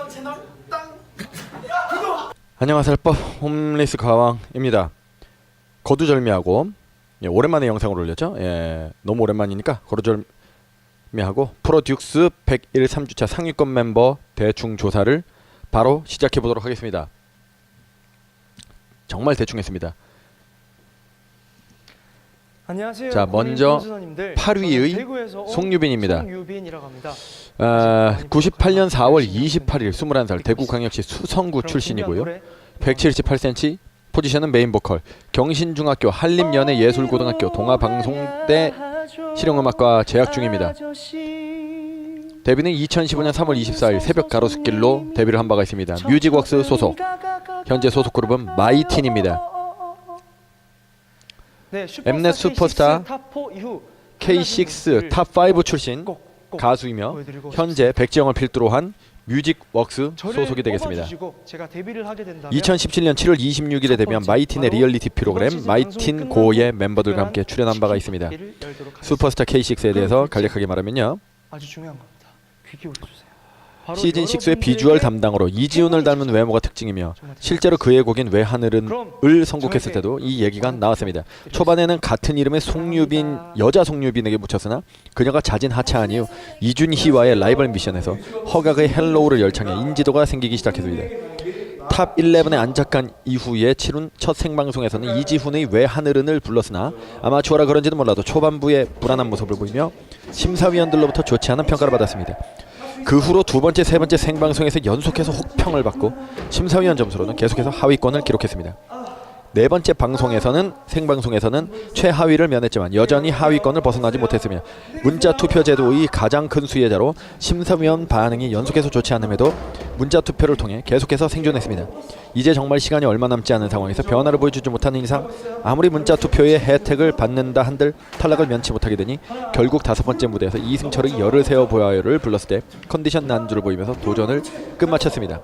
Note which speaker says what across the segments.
Speaker 1: 채널 땅.
Speaker 2: 안녕하세요, 홈리스 가왕입니다. 거두절미하고 오랜만에 영상을 올렸죠. 너무 오랜만이니까 거두절미하고 프로듀스 101 3주차 상위권 멤버 대충 조사를 바로 시작해 보도록 하겠습니다. 정말 대충 했습니다.
Speaker 3: 안녕하세요.
Speaker 2: 자, 먼저 8위의 송유빈입니다. 98년 4월 28일 21살 대구광역시 수성구 출신이고요. 178cm, 포지션은 메인 보컬, 경신중학교 한림연예예술고등학교 동아방송대 실용음악과 재학 중입니다. 데뷔는 2015년 3월 24일 새벽 가로수길로 데뷔를 한 바가 있습니다. 뮤직웍스 소속, 현재 소속 그룹은 마이틴입니다. 엠넷 슈퍼스타 K6 탑5 출신 가수이며 현재 백지영을 필두로 한 뮤직웍스 소속이 되겠습니다. 2017년 7월 26일에 데뷔한 마이틴의 리얼리티 프로그램 마이틴 고의 멤버들과 함께 출연한 바가 있습니다. 슈퍼스타 K6에 대해서 간략하게 말하면요,
Speaker 3: 아주 중요한 겁니다. 귀 기울여주세요.
Speaker 2: 시즌6의 비주얼 담당으로 이지훈을 닮은 외모가 특징이며 실제로 그의 곡인 왜 하늘은을 선곡했을 때도 이 얘기가 나왔습니다. 초반에는 같은 이름의 송유빈, 여자 송유빈에게 묻혔으나 그녀가 잦은 하차한 이후 이준희와의 라이벌 미션에서 허각의 헬로우를 열창해 인지도가 생기기 시작했습니다. 탑 11에 안착한 이후에 치룬 첫 생방송에서는 이지훈의 왜 하늘은을 불렀으나 아마추어라 그런지도 몰라도 초반부에 불안한 모습을 보이며 심사위원들로부터 좋지 않은 평가를 받았습니다. 그 후로 두 번째, 세 번째 생방송에서 연속해서 혹평을 받고 심사위원 점수로는 계속해서 하위권을 기록했습니다. 네 번째 생방송에서는 최하위를 면했지만 여전히 하위권을 벗어나지 못했으며 문자 투표 제도의 가장 큰 수혜자로 심사위원 반응이 연속해서 좋지 않음에도 문자 투표를 통해 계속해서 생존했습니다. 이제 정말 시간이 얼마 남지 않은 상황에서 변화를 보여주지 못하는 이상 아무리 문자 투표의 혜택을 받는다 한들 탈락을 면치 못하게 되니 결국 다섯 번째 무대에서 이승철의 열을 세워 보아요를 불렀을 때 컨디션 난주를 보이면서 도전을 끝마쳤습니다.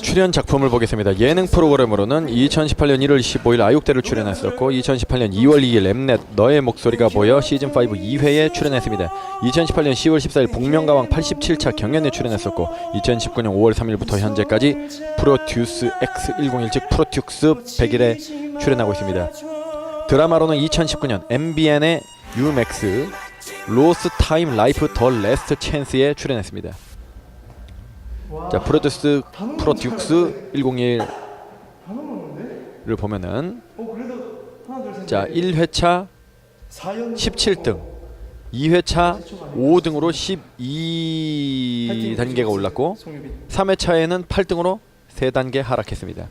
Speaker 2: 출연 작품을 보겠습니다. 예능 프로그램으로는 2018년 1월 15일 아육대를 출연했었고 2018년 2월 2일 엠넷 너의 목소리가 보여 시즌5 2회에 출연했습니다. 2018년 10월 14일 복면가왕 87차 경연에 출연했었고 2019년 5월 3일부터 현재까지 프로듀스 X101 즉 프로듀스 101에 출연하고 있습니다. 드라마로는 2019년 MBN의 유맥스 로스 타임 라이프 더 레스트 찬스에 출연했습니다. 자, 프로듀스 101을 보면은 자, 1회차 17등, 2회차 5등으로 12단계가 올랐고 3회차에는 8등으로 3단계 하락했습니다.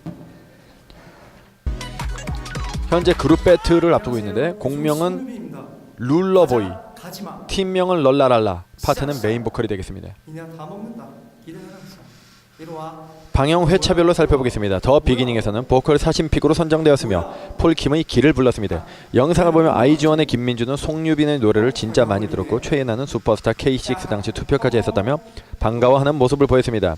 Speaker 2: 현재 그룹 배틀을 앞두고 있는데 곡명은 룰러보이, 팀명은 럴라랄라, 파트는 메인 보컬이 되겠습니다. 방영 회차별로 살펴보겠습니다. 더 비기닝에서는 보컬 사신픽으로 선정되었으며 폴킴의 길을 불렀습니다. 영상을 보면 아이즈원의 김민주는 송유빈의 노래를 진짜 많이 들었고 최애나는 슈퍼스타 K6 당시 투표까지 했었다며 반가워하는 모습을 보였습니다.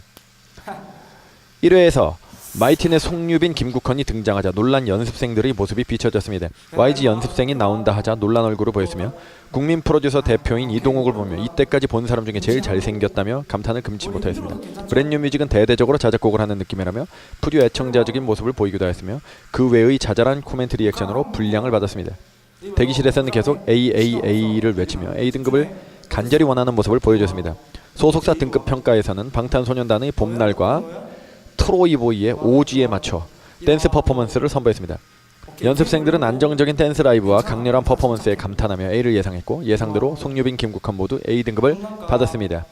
Speaker 2: 1회에서 마이틴의 송유빈, 김국헌이 등장하자 놀란 연습생들의 모습이 비춰졌습니다. YG 연습생이 나온다 하자 놀란 얼굴을 보였으며 국민 프로듀서 대표인 이동욱을 보며 이때까지 본 사람 중에 제일 잘생겼다며 감탄을 금치 못하였습니다. 브랜뉴 뮤직은 대대적으로 자작곡을 하는 느낌이라며 프듀 애청자적인 모습을 보이기도 하였으며 그 외의 자잘한 코멘트 리액션으로 분량을 받았습니다. 대기실에서는 계속 AAA를 외치며 A등급을 간절히 원하는 모습을 보여줬습니다. 소속사 등급 평가에서는 방탄소년단의 봄날과 트로이보이의 OG에 맞춰 댄스 퍼포먼스를 선보였습니다. 연습생들은 안정적인 댄스 라이브와 강렬한 퍼포먼스에 감탄하며 A를 예상했고 예상대로 송유빈, 김국헌 모두 A등급을 받았습니다.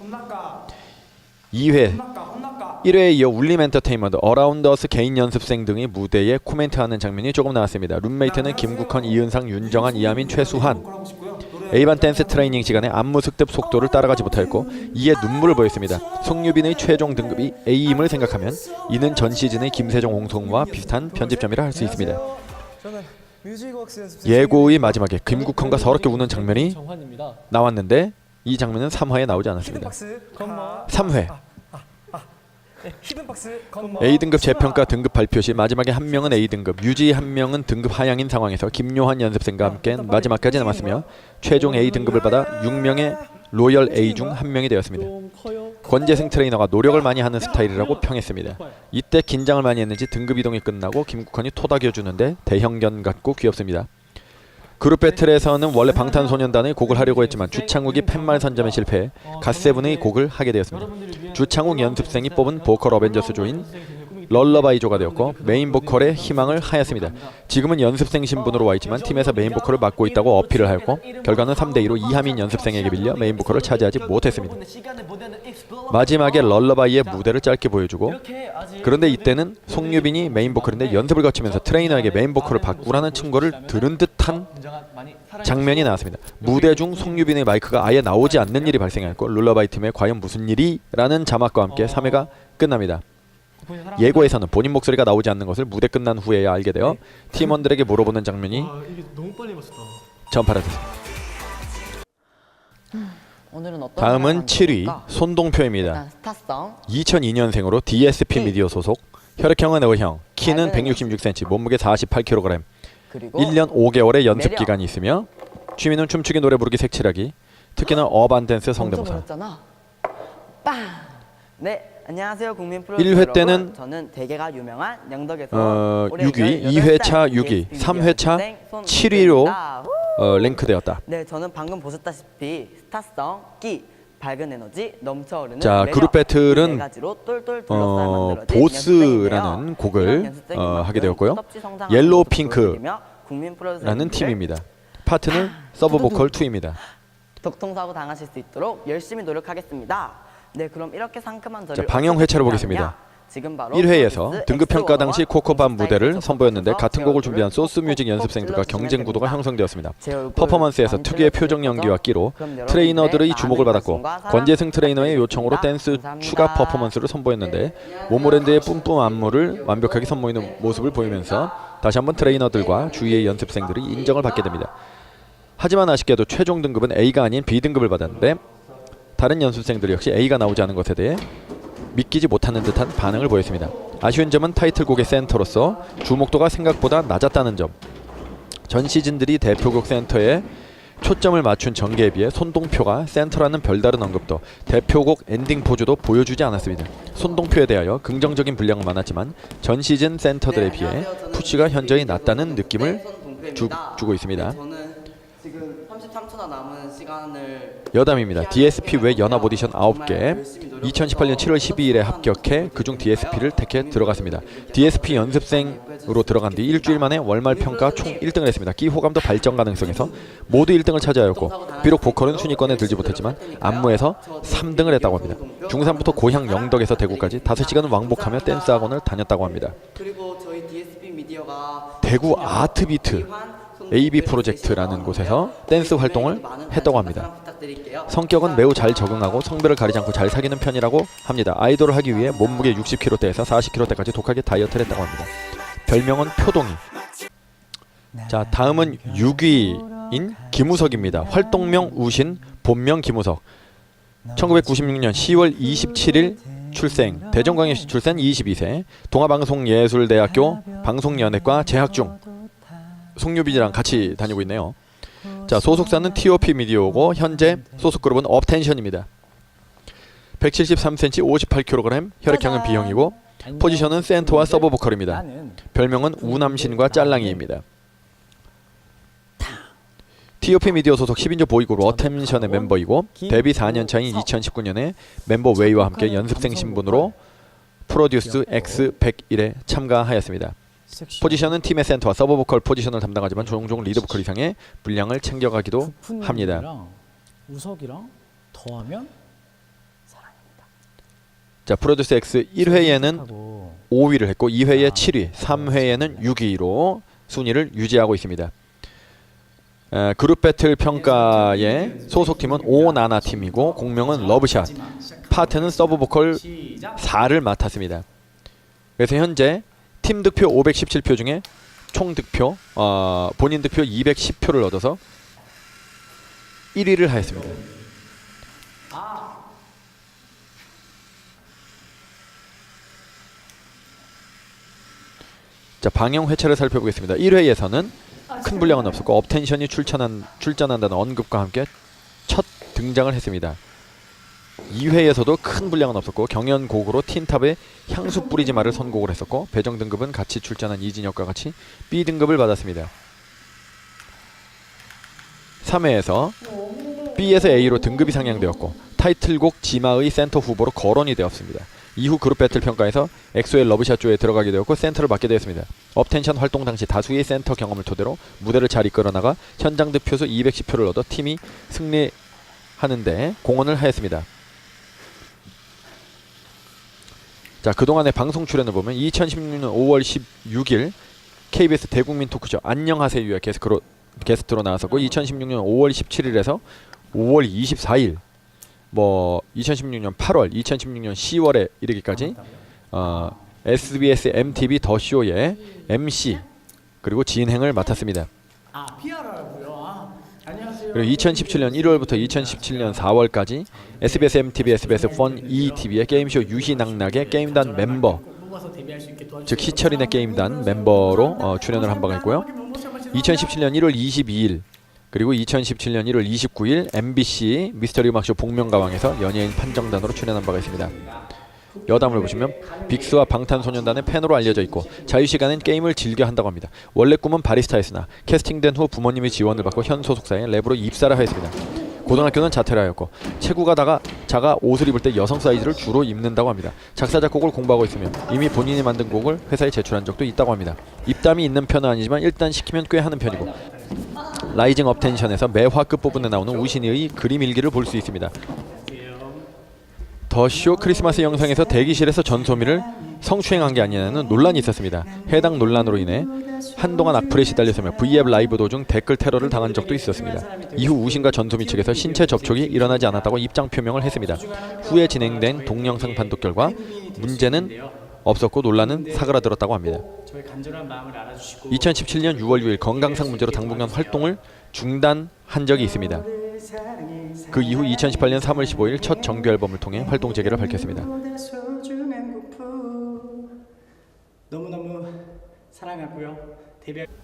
Speaker 2: 2회 1회에 이어 울림 엔터테인먼트, 어라운드 어스 개인 연습생 등이 무대에 코멘트하는 장면이 조금 나왔습니다. 룸메이트는 김국헌, 이은상, 윤정한, 이하민, 최수환. A반 댄스 트레이닝 시간에 안무 습득 속도를 따라가지 못하였고 이에 눈물을 보였습니다. 송유빈의 최종 등급이 A임을 생각하면 이는 전 시즌의 김세정, 홍성우와 비슷한 편집점이라 할 수 있습니다. 예고의 마지막에 김국헌과 서럽게 우는 장면이 나왔는데 이 장면은 3화에 나오지 않았습니다. 3회 A등급 재평가 등급 발표 시 마지막에 한 명은 A등급, 유지 한 명은 등급 하향인 상황에서 김요한 연습생과 함께 마지막까지 남았으며 최종 A등급을 받아 6명의 로열 A 중 한 명이 되었습니다. 권재승 트레이너가 노력을 많이 하는 스타일이라고 평했습니다. 이때 긴장을 많이 했는지 등급 이동이 끝나고 김국헌이 토닥여주는데 대형견 같고 귀엽습니다. 그룹 배틀에서는 원래 방탄소년단의 곡을 하려고 했지만 주창욱이 팻말 선점에 실패해 갓세븐의 곡을 하게 되었습니다. 주창욱 연습생이 뽑은 보컬 어벤져스 조인 럴러바이조가 되었고 메인 보컬의 희망을 하였습니다. 지금은 연습생 신분으로 와 있지만 팀에서 메인 보컬을 맡고 있다고 어필을 하였고 결과는 3대2로 이하민 연습생에게 빌려 메인 보컬을 차지하지 못했습니다. 마지막에 럴러바이의 무대를 짧게 보여주고 그런데 이때는 송유빈이 메인 보컬인데 연습을 거치면서 트레이너에게 메인 보컬을 바꾸라는 충고를 들은 듯한 장면이 나왔습니다. 무대 중 송유빈의 마이크가 아예 나오지 않는 일이 발생했고 럴러바이 팀에 과연 무슨 일이? 라는 자막과 함께 3회가 끝납니다. 예고에서는 본인 목소리가 나오지 않는 것을 무대 끝난 후에야 알게 되어 팀원들에게 물어보는 장면이 전파됐습니다.
Speaker 1: 오늘은 어떤
Speaker 2: 다음은 7위
Speaker 1: 사람일까?
Speaker 2: 손동표입니다.
Speaker 1: 일단 스타성
Speaker 2: 2002년생으로 DSP 미디어 소속, 혈액형은 O형, 키는 166cm, 몸무게 48kg,
Speaker 1: 그리고
Speaker 2: 1년 5개월의 연습
Speaker 1: 매력.
Speaker 2: 기간이 있으며 취미는 춤추기, 노래 부르기, 색칠하기, 특기는 어반 댄스, 성대모사.
Speaker 1: 성대모사. 빵. 네, 안녕하세요 국민 프로
Speaker 2: 1회
Speaker 1: 여러분.
Speaker 2: 때는
Speaker 1: 저는 대개가 유명한 영덕에서
Speaker 2: 6위, 2회차 6위, 3회차 7위로 랭크되었다.
Speaker 1: 네, 저는 방금 보셨다시피 스타성, 끼, 밝은 에너지, 넘쳐흐르는
Speaker 2: 자,
Speaker 1: 매력,
Speaker 2: 그룹 배틀은
Speaker 1: 이 네 가지로 똘똘 둘러싸여 만들어진
Speaker 2: 보스라는
Speaker 1: 연습생인데요.
Speaker 2: 곡을
Speaker 1: 이런 연습생인
Speaker 2: 하게
Speaker 1: 만큼
Speaker 2: 되었고요.
Speaker 1: 섭지 성장하는
Speaker 2: 옐로우
Speaker 1: 모습을
Speaker 2: 핑크라는
Speaker 1: 보여드리며 국민 프로듀서님들을
Speaker 2: 팀입니다. 파트는 서브 보컬 2입니다.
Speaker 1: 교통사고 당하실 수 있도록 열심히 노력하겠습니다. 네, 그럼 이렇게 상큼한 저를
Speaker 2: 자, 방영
Speaker 1: 어떻게
Speaker 2: 회차를
Speaker 1: 준비하느냐?
Speaker 2: 보겠습니다.
Speaker 1: 지금 바로
Speaker 2: 1회에서
Speaker 1: 프로듀스
Speaker 2: 등급 평가
Speaker 1: X101
Speaker 2: 당시 코코밤 무대를
Speaker 1: 공식
Speaker 2: 선보였는데
Speaker 1: 사이트에서
Speaker 2: 같은 곡을
Speaker 1: 제
Speaker 2: 준비한
Speaker 1: 얼굴을
Speaker 2: 소스뮤직
Speaker 1: 콕콕
Speaker 2: 연습생들과
Speaker 1: 찔러주시면
Speaker 2: 경쟁 구도가
Speaker 1: 됩니다.
Speaker 2: 형성되었습니다.
Speaker 1: 제 얼굴
Speaker 2: 퍼포먼스에서
Speaker 1: 많이
Speaker 2: 특유의
Speaker 1: 찔러주실
Speaker 2: 표정 연기와
Speaker 1: 거죠?
Speaker 2: 끼로
Speaker 1: 그럼 여러분들의
Speaker 2: 트레이너들의
Speaker 1: 많은
Speaker 2: 주목을 받았고
Speaker 1: 관심과 사랑
Speaker 2: 권재승 트레이너의
Speaker 1: 부탁드리겠습니다.
Speaker 2: 요청으로 댄스
Speaker 1: 감사합니다.
Speaker 2: 추가 퍼포먼스를 선보였는데 모모랜드의 뿜뿜 안무를 완벽하게 선보이는 모습을 보이면서 다시 한번 트레이너들과 주위의 연습생들이 인정을 받게 됩니다. 하지만 아쉽게도 최종 등급은 A가 아닌 B등급을 받았는데 다른 연습생들 역시 A가 나오지 않은 것에 대해 믿기지 못하는 듯한 반응을 보였습니다. 아쉬운 점은 타이틀곡의 센터로서 주목도가 생각보다 낮았다는 점, 전 시즌들이 대표곡 센터에 초점을 맞춘 전개에 비해 손동표가 센터라는 별다른 언급도, 대표곡 엔딩 포즈도 보여주지 않았습니다. 손동표에 대하여 긍정적인 분량은 많았지만 전 시즌 센터들에 비해 푸시가 현저히 낮다는 느낌을 주고 있습니다.
Speaker 1: 저는 지금 33초나 남은 시간을
Speaker 2: 여담입니다. DSP 외 연합 오디션 9개, 2018년 7월 12일에 합격해 그중 DSP를 택해 들어갔습니다. DSP 연습생으로 들어간 뒤 일주일 만에 월말 평가 총 1등을 했습니다. 끼 호감도 발전 가능성에서 모두 1등을 차지하였고 비록 보컬은 순위권에 들지 못했지만 안무에서 3등을 했다고 합니다. 중3부터 고향 영덕에서 대구까지 5시간을 왕복하며 댄스 학원을 다녔다고 합니다.
Speaker 1: 그리고 저희 DSP 미디어가
Speaker 2: 대구 아트비트 AB 프로젝트라는 곳에서 댄스 활동을 했다고 합니다. 성격은 매우 잘 적응하고 성별을 가리지 않고 잘 사귀는 편이라고 합니다. 아이돌을 하기 위해 몸무게 60kg대에서 40kg대까지 독하게 다이어트를 했다고 합니다. 별명은 표동이. 자, 다음은 6위인 김우석입니다. 활동명 우신, 본명 김우석. 1996년 10월 27일 출생, 대전광역시 출생, 22세, 동아방송예술대학교 방송연예과 재학 중. 송유빈이랑 같이 다니고 있네요. 자, 소속사는 TOP 미디어고 현재 소속 그룹은 업텐션입니다. 173cm, 58kg, 혈액형은 B형이고 포지션은 센터와 서브 보컬입니다. 별명은 우남신과 짤랑이입니다. TOP 미디어 소속 10인조 보이그룹 어텐션의 멤버이고 데뷔 4년 차인 2019년에 멤버 웨이와 함께 연습생 신분으로 프로듀스 X101에 참가하였습니다. 포지션은 팀의 센터와 서브 보컬 포지션을 담당하지만 종종 리드 보컬 이상의 분량을 챙겨가기도 합니다.
Speaker 4: 우석이랑 더하면 사랑입니다.
Speaker 2: 자, 프로듀스 X 1회에는
Speaker 4: 하고
Speaker 2: 5위를 했고 2회에 7위, 3회에는 6위로 순위를 유지하고 있습니다. 그룹 배틀 평가의 소속팀은 오나나 팀이고 공명은 러브샷, 파트는 서브 보컬 4를 맡았습니다. 그래서 현재 팀 득표 517표 중에 총 득표, 본인 득표 210표를 얻어서 1위를 하였습니다. 자, 방영 회차를 살펴보겠습니다. 1회에서는 큰 분량은 없었고 업텐션이 출전한다는 언급과 함께 첫 등장을 했습니다. 2회에서도 큰 분량은 없었고 경연곡으로 틴탑의 향수 뿌리지 마를 선곡을 했었고 배정 등급은 같이 출전한 이진혁과 같이 B등급을 받았습니다. 3회에서 B에서 A로 등급이 상향되었고 타이틀곡 지마의 센터 후보로 거론이 되었습니다. 이후 그룹 배틀 평가에서 엑소의 러브샷 조에 들어가게 되었고 센터를 맡게 되었습니다. 업텐션 활동 당시 다수의 센터 경험을 토대로 무대를 잘 이끌어 나가 현장 득표수 210표를 얻어 팀이 승리하는데 공헌을 하였습니다. 자, 그동안의 방송 출연을 보면 2016년 5월 16일 KBS 대국민 토크쇼 안녕하세요에 게스트로 나왔었고 2016년 5월 17일에서 5월 24일 2016년 8월, 2016년 10월에 이르기까지 SBS MTV 더 쇼의 MC 그리고 진행을 맡았습니다.
Speaker 4: PR라고요. 안녕하세요.
Speaker 2: 그리고 2017년 1월부터 2017년 4월까지 SBS MTV, SBS 펀 ETV의 게임쇼 유희낙낙의 게임단 멤버, 즉 희철이네 게임단 멤버로 출연을 한 바가 있고요. 2017년 1월 22일 그리고 2017년 1월 29일 MBC 미스터리 음악쇼 복면가왕에서 연예인 판정단으로 출연한 바가 있습니다. 여담을 보시면 빅스와 방탄소년단의 팬으로 알려져 있고 자유시간엔 게임을 즐겨 한다고 합니다. 원래 꿈은 바리스타였으나 캐스팅된 후 부모님의 지원을 받고 현 소속사에 랩으로 입사를 하였습니다. 고등학교는 자퇴를 하였고 체구가 자가 옷을 입을 때 여성 사이즈를 주로 입는다고 합니다. 작사 작곡을 공부하고 있으며 이미 본인이 만든 곡을 회사에 제출한 적도 있다고 합니다. 입담이 있는 편은 아니지만 일단 시키면 꽤 하는 편이고 라이징 업텐션에서 매화 끝부분에 나오는 우신이의 그림 일기를 볼 수 있습니다. 더 쇼 크리스마스 영상에서 대기실에서 전소미를 성추행한 게 아니냐는 논란이 있었습니다. 해당 논란으로 인해 한동안 악플에 시달렸으며 V앱 라이브 도중 댓글 테러를 당한 적도 있었습니다. 이후 우신과 전소미 측에서 신체 접촉이 일어나지 않았다고 입장 표명을 했습니다. 후에 진행된 동영상 판독 결과 문제는 없었고 논란은 사그라들었다고 합니다. 2017년 6월 6일 건강상 문제로 당분간 활동을 중단한 적이 있습니다. 그 이후 2018년 3월 15일 첫 정규 앨범을 통해 활동 재개를 밝혔습니다.
Speaker 4: 너무너무 사랑하고요.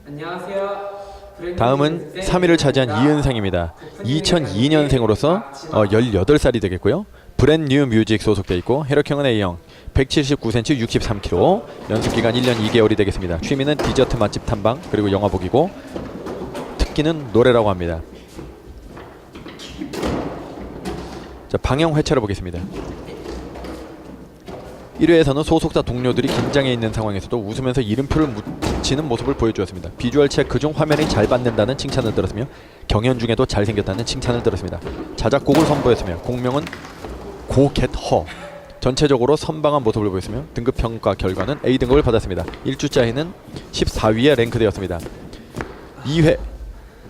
Speaker 5: 안녕하세요.
Speaker 2: 다음은 3위를 차지한 이은상입니다. 2002년생으로서 18살이 되겠고요. 브랜뉴 뮤직 소속돼 있고 혈액형은 A형, 179cm, 63kg, 연습기간 1년 2개월이 되겠습니다. 취미는 디저트 맛집 탐방 그리고 영화 보기고 특기는 노래라고 합니다. 자, 방영 회차를 보겠습니다. 1회에서는 소속사 동료들이 긴장해 있는 상황에서도 웃으면서 이름표를 묻히는 모습을 보여주었습니다. 비주얼 체크 중 화면이 잘 받는다는 칭찬을 들었으며 경연 중에도 잘생겼다는 칭찬을 들었습니다. 자작곡을 선보였으며 곡명은 고겟허. 전체적으로 선방한 모습을 보였으며 등급평가 결과는 A등급을 받았습니다. 1주차에는 14위에 랭크되었습니다. 2회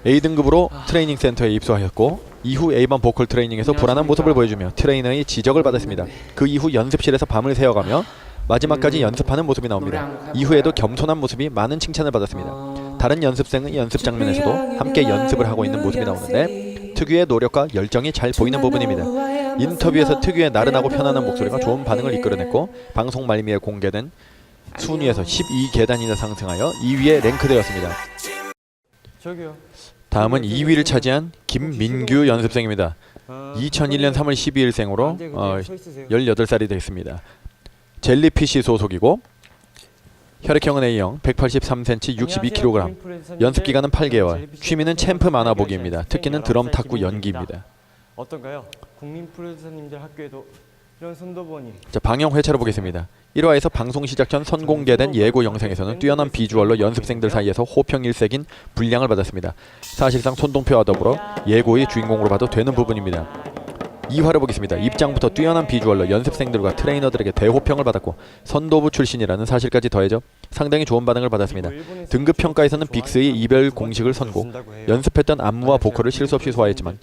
Speaker 2: A등급으로 트레이닝 센터에 입소하였고 이후 A반 보컬 트레이닝에서 불안한 모습을 보여주며 트레이너의 지적을 받았습니다. 그 이후 연습실에서 밤을 새워가며 마지막까지 연습하는 모습이 나옵니다. 이후에도 겸손한 모습이 많은 칭찬을 받았습니다. 다른 연습생의 연습 장면에서도 함께 연습을 하고 있는 모습이 나오는데 특유의 노력과 열정이 잘 보이는 부분입니다. 인터뷰에서 특유의 나른하고 편안한 목소리가 좋은 반응을 이끌어냈고 방송 말미에 공개된 순위에서 12계단이나 상승하여 2위에 랭크되었습니다.
Speaker 3: 저기요.
Speaker 2: 다음은 2위를 차지한 김민규 연습생입니다. 2001년 3월 12일생으로 18살이 됐습니다. 젤리피쉬 소속이고 혈액형은 A형, 183cm, 62kg, 연습기간은 8개월, 취미는 챔프 만화보기입니다. 특기는 드럼, 탁구, 연기입니다.
Speaker 3: 어떤가요? 국민 프로듀서님들 학교에도 이런 손도 보니.
Speaker 2: 자, 방영 회차를 보겠습니다. 1화에서 방송 시작 전 선공개된 예고 영상에서는 뛰어난 비주얼로 연습생들 사이에서 호평일색인 분량을 받았습니다. 사실상 손동표와 더불어 예고의 주인공으로 봐도 되는 부분입니다. 2화를 보겠습니다. 입장부터 뛰어난 비주얼로 연습생들과 트레이너들에게 대호평을 받았고 선도부 출신이라는 사실까지 더해져 상당히 좋은 반응을 받았습니다. 등급 평가에서는 빅스의 이별 공식을 선고, 연습했던 안무와 보컬을 실수 없이 소화했지만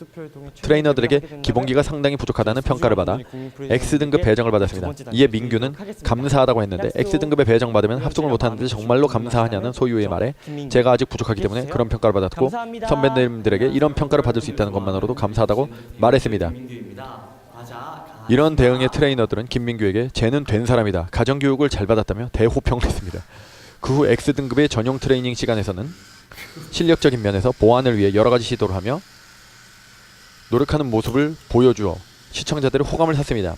Speaker 2: 트레이너들에게 기본기가 상당히 부족하다는 평가를 받아 X등급 배정을 받았습니다. 이에 민규는 감사하다고 했는데 X등급에 배정받으면 합숙을 못하는데 정말로 감사하냐는 소유의 말에 제가 아직 부족하기 때문에 그런 평가를 받았고 선배님들에게 이런 평가를 받을 수 있다는 것만으로도 감사하다고 말했습니다. 이런 대응의 트레이너들은 김민규에게 쟤는 된 사람이다, 가정교육을 잘 받았다며 대호평을 했습니다. 그 후 X등급의 전용 트레이닝 시간에서는 실력적인 면에서 보완을 위해 여러가지 시도를 하며 노력하는 모습을 보여주어 시청자들의 호감을 샀습니다.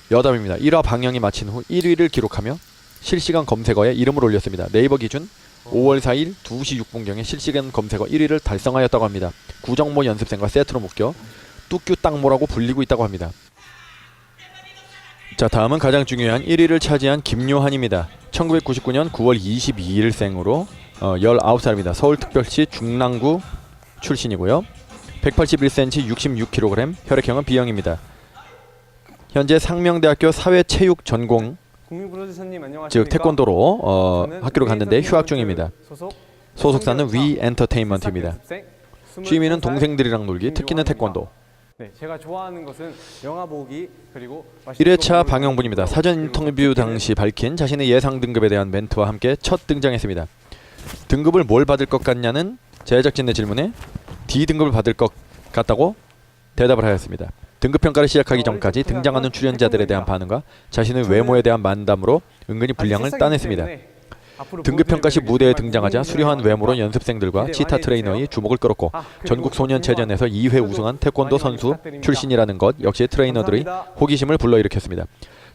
Speaker 2: 여담입니다. 1화 방영이 마친 후 1위를 기록하며 실시간 검색어에 이름을 올렸습니다. 네이버 기준 5월 4일 2시 6분경에 실시간 검색어 1위를 달성하였다고 합니다. 구정모 연습생과 세트로 묶여 뚜규 땅모라고 불리고 있다고 합니다. 자, 다음은 가장 중요한 1위를 차지한 김요한입니다. 1999년 9월 22일생으로 19살입니다. 서울특별시 중랑구 출신이고요. 181cm 66kg, 혈액형은 B형입니다. 현재 상명대학교 사회체육 전공
Speaker 3: 국민 프로듀서님 안녕하십니까?
Speaker 2: 즉 태권도로
Speaker 3: 저는
Speaker 2: 학교를 갔는데 휴학 중입니다. 소속사는 위 엔터테인먼트입니다. 취미는 동생들이랑 놀기, 특기는 태권도.
Speaker 3: 네, 제가 좋아하는 것은 영화 보기 그리고
Speaker 2: 1회차 방영분입니다. 사전 인터뷰 당시 밝힌 자신의 예상 등급에 대한 멘트와 함께 첫 등장했습니다. 등급을 뭘 받을 것 같냐는 제작진의 질문에 D등급을 받을 것 같다고 대답을 하였습니다. 등급평가를 시작하기 전까지 등장하는 출연자들에 대한 반응과 자신의 외모에 대한 만담으로 은근히 분량을 따냈습니다. 등급평가 시 무대에 등장하자 수려한 외모로 연습생들과 치타 트레이너의 주목을 끌었고 전국 소년체전에서 2회 우승한 태권도 선수 출신이라는 것 역시 트레이너들의 호기심을 불러일으켰습니다.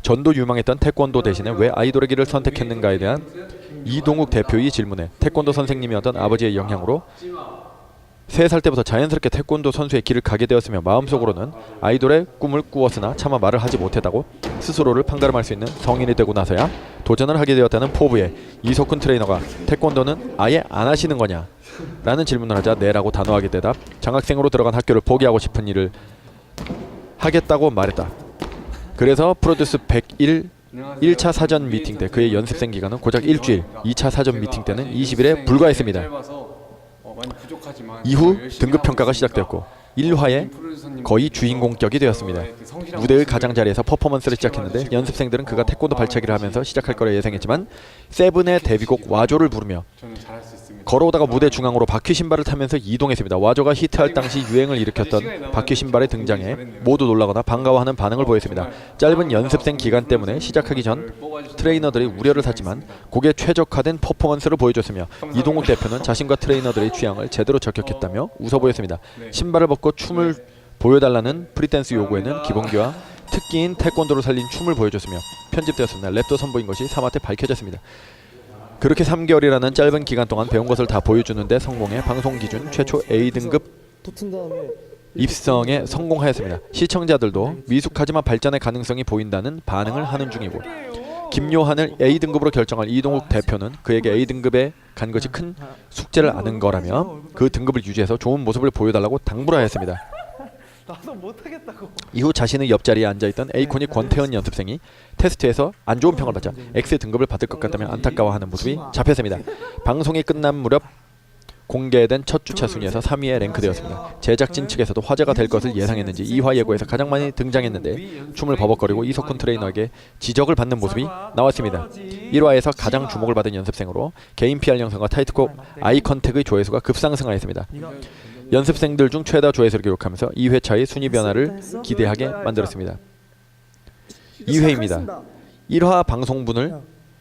Speaker 2: 전도 유망했던 태권도 대신에 왜 아이돌의 길을 선택했는가에 대한 이동욱 대표의 질문에 태권도 선생님이었던 아버지의 영향으로 3살 때부터 자연스럽게 태권도 선수의 길을 가게 되었으며 마음속으로는 아이돌의 꿈을 꾸었으나 차마 말을 하지 못했다고 스스로를 판가름할 수 있는 성인이 되고 나서야 도전을 하게 되었다는 포부에 이석훈 트레이너가 태권도는 아예 안 하시는 거냐? 라는 질문을 하자 네라고 단호하게 대답, 장학생으로 들어간 학교를 포기하고 싶은 일을 하겠다고 말했다. 그래서 프로듀스 101 1차 사전 미팅 때 그의 연습생 기간은 고작 일주일, 2차 사전 미팅 때는 20일에 불과했습니다. 이후 등급평가가 시작되었고 1화에 거의 주인공격이 되었습니다. 무대의 가장자리에서 퍼포먼스를 시작했는데 연습생들은 그가 태권도 발차기를 하면서 시작할 거라 예상했지만 세븐의 데뷔곡 와조를 부르며 걸어오다가 무대 중앙으로 바퀴 신발을 타면서 이동했습니다. 와조가 히트할 당시 유행을 일으켰던 바퀴 신발의 등장에 모두 놀라거나 반가워하는 반응을 보였습니다. 짧은 연습생 기간 때문에 시작하기 전 트레이너들이 우려를 샀지만 곡에 최적화된 퍼포먼스를 보여줬으며 이동욱 대표는 자신과 트레이너들의 취향을 제대로 저격했다며 웃어 보였습니다. 신발을 벗고 춤을 보여달라는 프리댄스 요구에는 기본기와 특기인 태권도를 살린 춤을 보여줬으며 편집되었습니다. 랩도 선보인 것이 사마한테 밝혀졌습니다. 그렇게 3개월이라는 짧은 기간 동안 배운 것을 다 보여주는데 성공해 방송 기준 최초 A등급 입성에 성공하였습니다. 시청자들도 미숙하지만 발전의 가능성이 보인다는 반응을 하는 중이고 김요한을 A등급으로 결정할 이동욱 대표는 그에게 A등급에 간 것이 큰 숙제를 안은 거라며 그 등급을 유지해서 좋은 모습을 보여달라고 당부를 하였습니다.
Speaker 3: 나도 못하겠다고.
Speaker 2: 이후 자신의 옆자리에 앉아있던 에이콘이 권태현 연습생이 테스트에서 안 좋은 평을 받자 X 등급을 받을 것 같다며 안타까워하는 모습이 잡혔습니다. 방송이 끝난 무렵 공개된 첫 주차 순위에서 3위에 랭크되었습니다. 제작진 측에서도 화제가 될 것을 예상했는지 2화 예고에서 가장 많이 등장했는데 춤을 버벅거리고 이석훈 트레이너에게 지적을 받는 모습이 나왔습니다. 1화에서 가장 주목을 받은 연습생으로 개인 PR 영상과 타이틀곡 아이 컨택의 조회수가 급상승하였습니다. 연습생들 중 최다 조회수를 기록하면서 2회차의 순위 변화를 기대하게 만들었습니다. 2회입니다. 1화 방송분을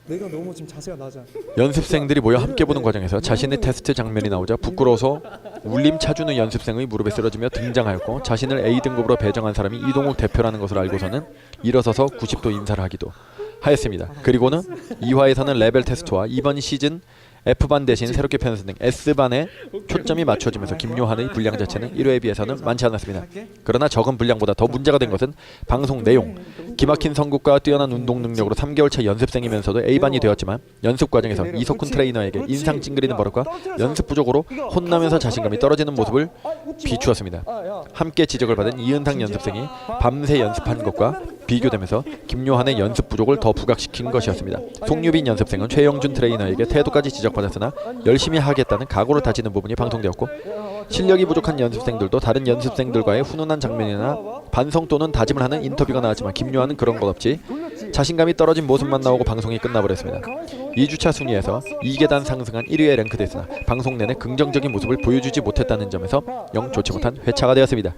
Speaker 6: 내가 너무 지금 자세가 낮아.
Speaker 2: 연습생들이 모여 함께 보는 과정에서 자신의 테스트 장면이 나오자 부끄러워서 울림 차주는 연습생의 무릎에 쓰러지며 등장하였고 자신을 A등급으로 배정한 사람이 이동욱 대표라는 것을 알고서는 일어서서 90도 인사를 하기도 하였습니다. 그리고는 2화에서는 레벨 테스트와 이번 시즌 F반 대신 새롭게 편성된 S반에 초점이 맞춰지면서 김요한의 분량 자체는 1회에 비해서는 많지 않았습니다. 그러나 적은 분량보다 더 문제가 된 것은 방송 내용. 기막힌 선곡과 뛰어난 운동 능력으로 3개월차 연습생이면서도 A반이 되었지만 연습 과정에서 이석훈 트레이너에게 인상 찡그리는 버릇과 연습 부족으로 혼나면서 자신감이 떨어지는 모습을 비추었습니다. 함께 지적을 받은 이은상 연습생이 밤새 연습한 것과 비교되면서 김요한의 연습 부족을 더 부각시킨 것이었습니다. 송유빈 연습생은 최영준 트레이너에게 태도까지 지적받았으나 열심히 하겠다는 각오를 다지는 부분이 방송되었고 실력이 부족한 연습생들도 다른 연습생들과의 훈훈한 장면이나 반성 또는 다짐을 하는 인터뷰가 나왔지만 김요한은 그런 것 없이 자신감이 떨어진 모습만 나오고 방송이 끝나버렸습니다. 2주차 순위에서 2계단 상승한 1위에 랭크됐으나 방송 내내 긍정적인 모습을 보여주지 못했다는 점에서 영 좋지 못한 회차가 되었습니다.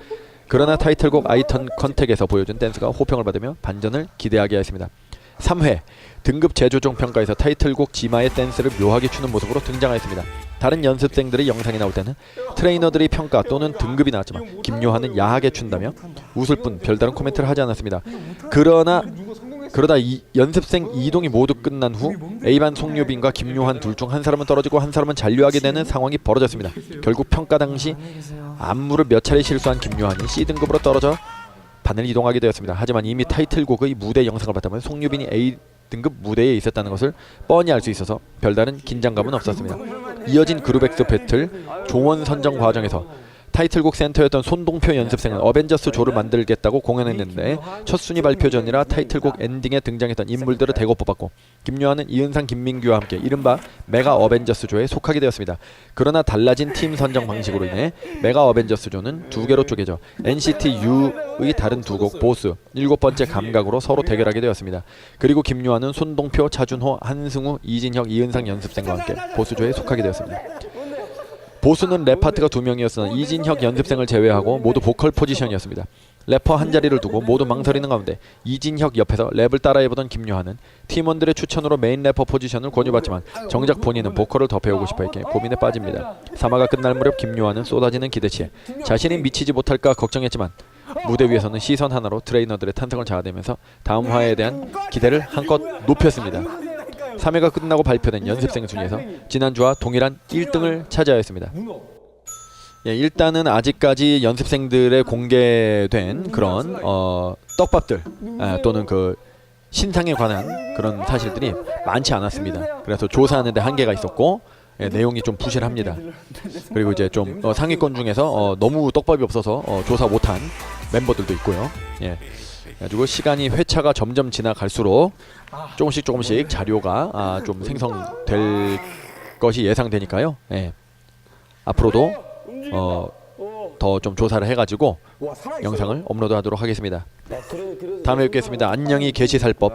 Speaker 2: 그러나 타이틀곡 아이턴 컨택에서 보여준 댄스가 호평을 받으며 반전을 기대하게 했습니다. 3회 등급 재조정 평가에서 타이틀곡 지마의 댄스를 묘하게 추는 모습으로 등장하였습니다. 다른 연습생들의 영상이 나올 때는 트레이너들이 평가 또는 등급이 나왔지만 김요한은 야하게 춘다며 웃을 뿐 별다른 코멘트를 하지 않았습니다. 그러다 연습생 이동이 모두 끝난 후 A반 송유빈과 김요한 둘 중 한 사람은 떨어지고 한 사람은 잔류하게 되는 상황이 벌어졌습니다. 결국 평가 당시 안무를 몇 차례 실수한 김요한이 C등급으로 떨어져 반을 이동하게 되었습니다. 하지만 이미 타이틀곡의 무대 영상을 봤다면 송유빈이 A등급 무대에 있었다는 것을 뻔히 알 수 있어서 별다른 긴장감은 없었습니다. 이어진 그룹엑스 배틀 종원 선정 과정에서 타이틀곡 센터였던 손동표 연습생은 어벤져스 조를 만들겠다고 공연했는데 첫 순위 발표 전이라 타이틀곡 엔딩에 등장했던 인물들을 대거 뽑았고 김요한은 이은상, 김민규와 함께 이른바 메가 어벤져스 조에 속하게 되었습니다. 그러나 달라진 팀 선정 방식으로 인해 메가 어벤져스 조는 두 개로 쪼개져 NCT U의 다른 두 곡 보스, 7번째 감각으로 서로 대결하게 되었습니다. 그리고 김요한은 손동표, 차준호, 한승우, 이진혁, 이은상 연습생과 함께 보스조에 속하게 되었습니다. 보수는 랩 파트가 2명이었으나 이진혁 연습생을 제외하고 모두 보컬 포지션이었습니다. 래퍼 한 자리를 두고 모두 망설이는 가운데 이진혁 옆에서 랩을 따라해보던 김요한은 팀원들의 추천으로 메인 래퍼 포지션을 권유받지만 정작 본인은 보컬을 더 배우고 싶어했기에 고민에 빠집니다. 3화가 끝날 무렵 김요한은 쏟아지는 기대치에 자신이 미치지 못할까 걱정했지만 무대 위에서는 시선 하나로 트레이너들의 탄성을 자아내면서 다음 화에 대한 기대를 한껏 높였습니다. 3회가 끝나고 발표된 연습생 순위에서 지난주와 동일한 1등을 차지하였습니다. 예, 일단은 아직까지 연습생들의 공개된 그런 떡밥들 또는 그 신상에 관한 그런 사실들이 많지 않았습니다. 그래서 조사하는 데 한계가 있었고 내용이 좀 부실합니다. 그리고 이제 좀 상위권 중에서 너무 떡밥이 없어서 조사 못한 멤버들도 있고요. 예. 그래가지고 시간이 회차가 점점 지나갈수록 조금씩 자료가 좀 생성될 것이 예상되니까요. 예. 앞으로도 더 좀 조사를 해가지고 영상을 업로드하도록 하겠습니다. 다음에 뵙겠습니다. 안녕히 계시살법.